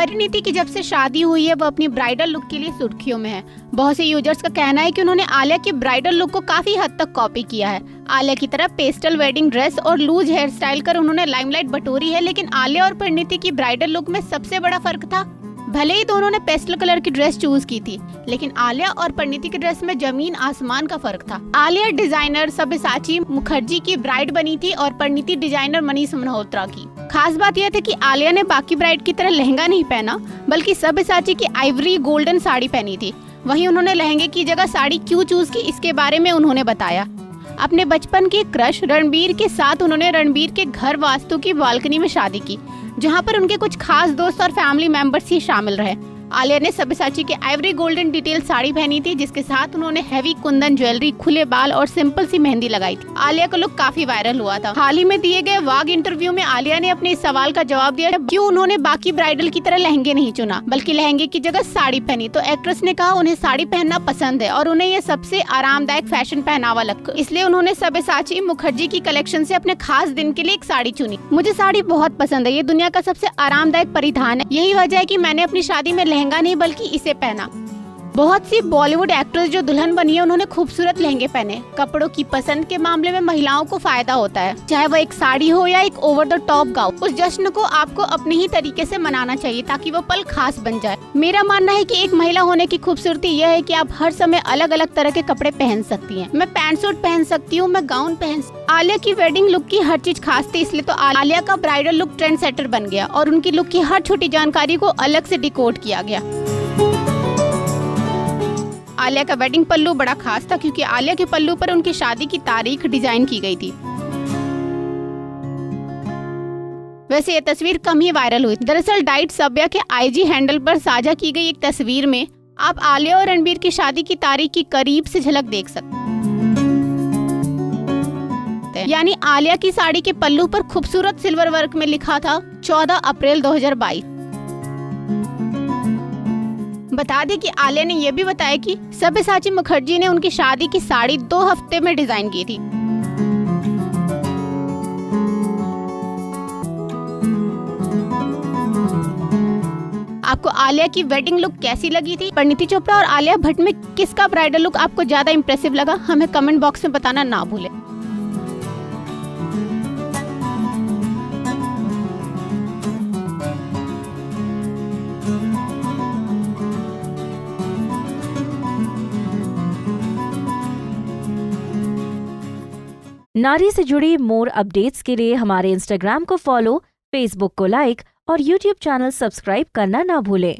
परिणीति की जब से शादी हुई है वो अपनी ब्राइडल लुक के लिए सुर्खियों में है। बहुत से यूजर्स का कहना है कि उन्होंने आलिया की ब्राइडल लुक को काफी हद तक कॉपी किया है। आलिया की तरह पेस्टल वेडिंग ड्रेस और लूज हेयर स्टाइल कर उन्होंने लाइमलाइट बटोरी है, लेकिन आलिया और परिणीति की ब्राइडल लुक में सबसे बड़ा फर्क था, भले ही दोनों ने पेस्टल कलर की ड्रेस चूज की थी, लेकिन आलिया और परिणीति की ड्रेस में जमीन आसमान का फर्क था। आलिया डिजाइनर सब्यसाची मुखर्जी की ब्राइड बनी थी और परिणीति डिजाइनर मनीष मल्होत्रा की। खास बात यह थी कि आलिया ने बाकी ब्राइड की तरह लहंगा नहीं पहना, बल्कि सब्यसाची की आइवरी गोल्डन साड़ी पहनी थी। वहीं उन्होंने लहंगे की जगह साड़ी क्यों चूज की, इसके बारे में उन्होंने बताया। अपने बचपन के क्रश रणबीर के साथ उन्होंने रणबीर के घर वास्तु की बालकनी में शादी की, जहां पर उनके कुछ खास दोस्त और फैमिली मेंबर्स ही शामिल रहे। आलिया ने सब्यसाची की आइवरी गोल्डन डिटेल साड़ी पहनी थी, जिसके साथ उन्होंने हैवी कुंदन ज्वेलरी, खुले बाल और सिंपल सी मेहंदी लगाई थी। आलिया का लुक काफी वायरल हुआ था। हाल ही में दिए गए वाग इंटरव्यू में आलिया ने अपने इस सवाल का जवाब दिया क्यों उन्होंने बाकी ब्राइडल की तरह लहंगे नहीं चुना, बल्कि लहंगे की जगह साड़ी पहनी। तो एक्ट्रेस ने कहा उन्हें साड़ी पहनना पसंद है और उन्हें ये सबसे आरामदायक फैशन पहनावा लगता, इसलिए उन्होंने सब्यसाची मुखर्जी की कलेक्शन से अपने खास दिन के लिए एक साड़ी चुनी। मुझे साड़ी बहुत पसंद है, ये दुनिया का सबसे आरामदायक परिधान है। यही वजह है कि मैंने अपनी शादी में लहंगा नहीं बल्कि इसे पहना। बहुत सी बॉलीवुड एक्ट्रेस जो दुल्हन बनी है उन्होंने खूबसूरत लहंगे पहने। कपड़ों की पसंद के मामले में महिलाओं को फायदा होता है, चाहे वो एक साड़ी हो या एक ओवर द टॉप गाउन। उस जश्न को आपको अपने ही तरीके से मनाना चाहिए ताकि वो पल खास बन जाए। मेरा मानना है कि एक महिला होने की खूबसूरती यह है कि आप हर समय अलग अलग तरह के कपड़े पहन सकती हैं। मैं पैंट सूट पहन सकती हूँ, मैं गाउन पहन। आलिया की वेडिंग लुक की हर चीज खास थी, इसलिए तो आलिया का ब्राइडल लुक ट्रेंड सेटर बन गया और उनकी लुक की हर छोटी जानकारी को अलग से डिकोड किया गया। आलिया का वेडिंग पल्लू बड़ा खास था क्योंकि आलिया के पल्लू पर उनकी शादी की तारीख डिजाइन की गई थी। वैसे ये तस्वीर कम ही वायरल हुई। दरअसल डाइट सब्या के आईजी हैंडल पर साझा की गई एक तस्वीर में आप आलिया और रणबीर की शादी की तारीख की करीब से झलक देख सकते हैं। यानी आलिया की साड़ी के पल्लू पर खूबसूरत सिल्वर वर्क में लिखा था 14 अप्रैल 2022। बता दें कि आलिया ने यह भी बताया कि सब्यसाची मुखर्जी ने उनकी शादी की साड़ी 2 हफ्ते में डिजाइन की थी। आपको आलिया की वेडिंग लुक कैसी लगी थी? परिणीति चोपड़ा और आलिया भट्ट में किसका ब्राइडल लुक आपको ज्यादा इम्प्रेसिव लगा? हमें कमेंट बॉक्स में बताना ना भूलें। नारी से जुड़ी मोर अपडेट्स के लिए हमारे इंस्टाग्राम को फॉलो, फेसबुक को लाइक और यूट्यूब चैनल सब्सक्राइब करना ना भूलें।